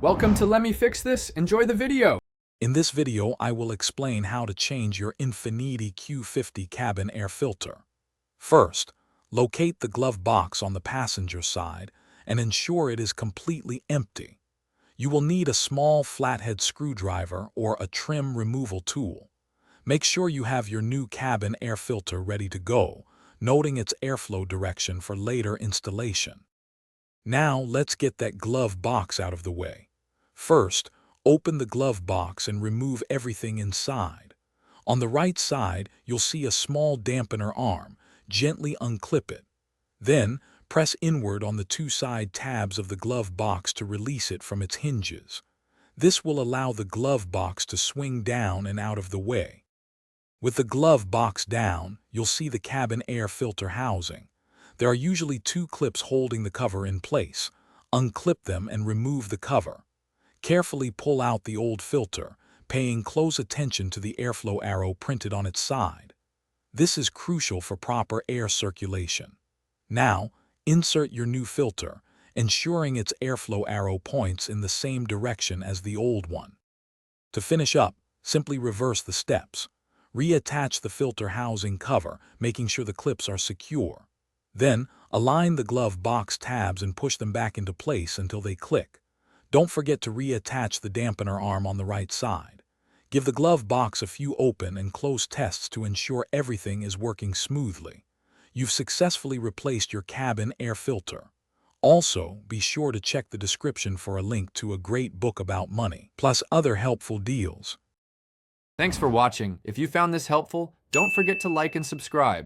Welcome to Let Me Fix This. Enjoy the video. In this video, I will explain how to change your Infiniti Q50 cabin air filter. First, locate the glove box on the passenger side and ensure it is completely empty. You will need a small flathead screwdriver or a trim removal tool. Make sure you have your new cabin air filter ready to go, noting its airflow direction for later installation. Now, let's get that glove box out of the way. First, open the glove box and remove everything inside. On the right side, you'll see a small dampener arm. Gently unclip it. Then, press inward on the two side tabs of the glove box to release it from its hinges. This will allow the glove box to swing down and out of the way. With the glove box down, you'll see the cabin air filter housing. There are usually two clips holding the cover in place. Unclip them and remove the cover. Carefully pull out the old filter, paying close attention to the airflow arrow printed on its side. This is crucial for proper air circulation. Now, insert your new filter, ensuring its airflow arrow points in the same direction as the old one. To finish up, simply reverse the steps. Reattach the filter housing cover, making sure the clips are secure. Then, align the glove box tabs and push them back into place until they click. Don't forget to reattach the dampener arm on the right side. Give the glove box a few open and close tests to ensure everything is working smoothly. You've successfully replaced your cabin air filter. Also, be sure to check the description for a link to a great book about money, plus other helpful deals. Thanks for watching. If you found this helpful, don't forget to like and subscribe.